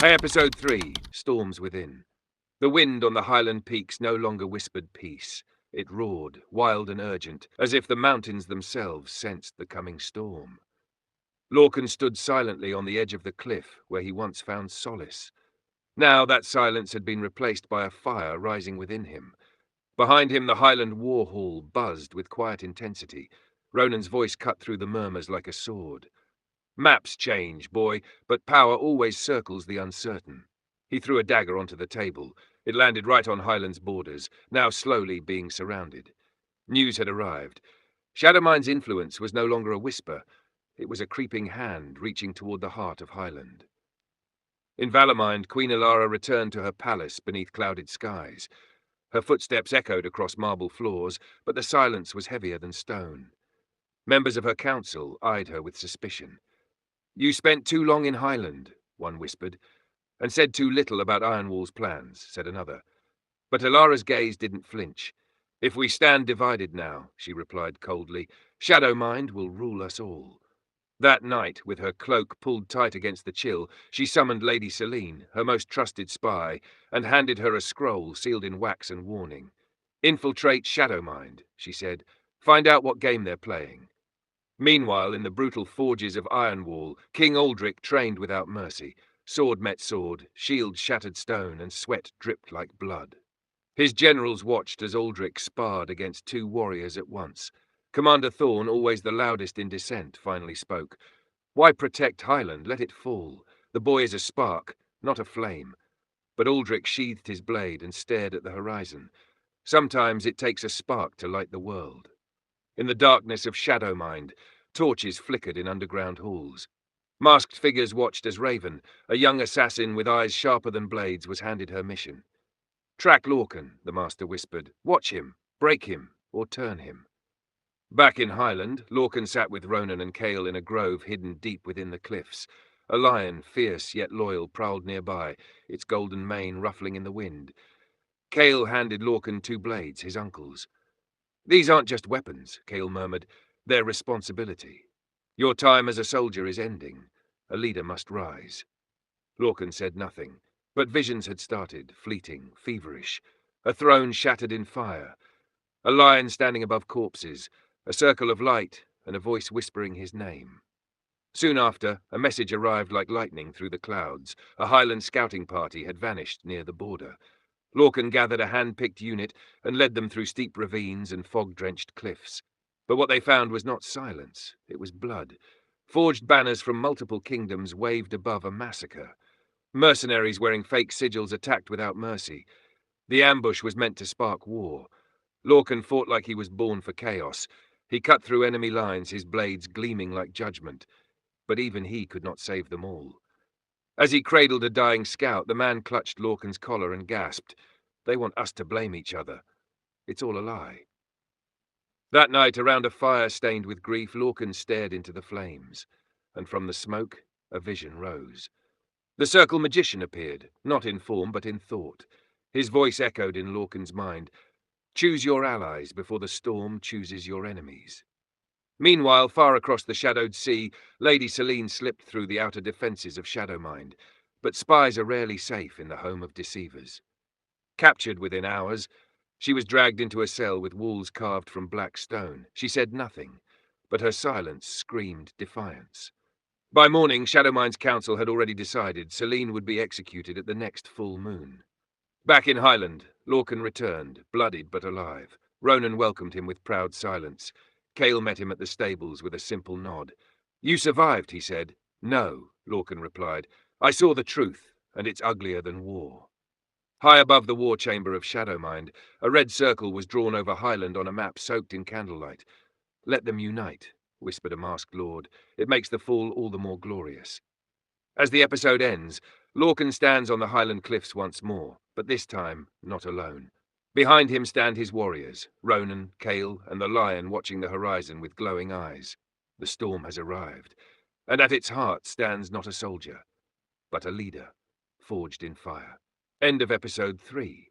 Hey, Episode 3, Storms Within. The wind on the Highland peaks no longer whispered peace. It roared, wild and urgent, as if the mountains themselves sensed the coming storm. Lorcan stood silently on the edge of the cliff where he once found solace. Now that silence had been replaced by a fire rising within him. Behind him the Highland war hall buzzed with quiet intensity. Ronan's voice cut through the murmurs like a sword. Maps change, boy, but power always circles the uncertain. He threw a dagger onto the table. It landed right on Highland's borders, now slowly being surrounded. News had arrived. Shadowmind's influence was no longer a whisper. It was a creeping hand reaching toward the heart of Highland. In Valemind, Queen Elara returned to her palace beneath clouded skies. Her footsteps echoed across marble floors, but the silence was heavier than stone. Members of her council eyed her with suspicion. "You spent too long in Highland," one whispered, "and said too little about Ironwall's plans," said another. But Elara's gaze didn't flinch. "If we stand divided now," she replied coldly, "Shadowmind will rule us all." That night, with her cloak pulled tight against the chill, she summoned Lady Selene, her most trusted spy, and handed her a scroll sealed in wax and warning. "Infiltrate Shadowmind," she said. "Find out what game they're playing." Meanwhile, in the brutal forges of Ironwall, King Aldric trained without mercy. Sword met sword, shield shattered stone, and sweat dripped like blood. His generals watched as Aldric sparred against two warriors at once. Commander Thorn, always the loudest in dissent, finally spoke. "Why protect Highland? Let it fall. The boy is a spark, not a flame." But Aldric sheathed his blade and stared at the horizon. Sometimes it takes a spark to light the world. In the darkness of Shadowmind, torches flickered in underground halls. Masked figures watched as Raven, a young assassin with eyes sharper than blades, was handed her mission. "Track Lorcan," the master whispered. "Watch him, break him, or turn him." Back in Highland, Lorcan sat with Ronan and Cale in a grove hidden deep within the cliffs. A lion, fierce yet loyal, prowled nearby, its golden mane ruffling in the wind. Cale handed Lorcan two blades, his uncle's. "These aren't just weapons," Cale murmured. "They're responsibility. Your time as a soldier is ending. A leader must rise." Lorcan said nothing, but visions had started, fleeting, feverish. A throne shattered in fire, a lion standing above corpses, a circle of light, and a voice whispering his name. Soon after, a message arrived like lightning through the clouds. A Highland scouting party had vanished near the border. Lorcan gathered a hand-picked unit and led them through steep ravines and fog-drenched cliffs. But what they found was not silence, it was blood. Forged banners from multiple kingdoms waved above a massacre. Mercenaries wearing fake sigils attacked without mercy. The ambush was meant to spark war. Lorcan fought like he was born for chaos. He cut through enemy lines, his blades gleaming like judgment. But even he could not save them all. As he cradled a dying scout, the man clutched Lorcan's collar and gasped, "They want us to blame each other. It's all a lie." That night, around a fire stained with grief, Lorcan stared into the flames, and from the smoke, a vision rose. The Circle Magician appeared, not in form but in thought. His voice echoed in Lorcan's mind, "Choose your allies before the storm chooses your enemies." Meanwhile, far across the shadowed sea, Lady Selene slipped through the outer defences of Shadowmind. But spies are rarely safe in the home of deceivers. Captured within hours, she was dragged into a cell with walls carved from black stone. She said nothing, but her silence screamed defiance. By morning, Shadowmind's council had already decided Selene would be executed at the next full moon. Back in Highland, Lorcan returned, bloodied but alive. Ronan welcomed him with proud silence. Cale met him at the stables with a simple nod. "You survived," he said. "No," Lorcan replied. "I saw the truth, and it's uglier than war." High above the war chamber of Shadowmind, a red circle was drawn over Highland on a map soaked in candlelight. "Let them unite," whispered a masked lord. "It makes the fall all the more glorious." As the episode ends, Lorcan stands on the Highland cliffs once more, but this time not alone. Behind him stand his warriors, Ronan, Cale, and the lion watching the horizon with glowing eyes. The storm has arrived, and at its heart stands not a soldier, but a leader, forged in fire. End of episode 3.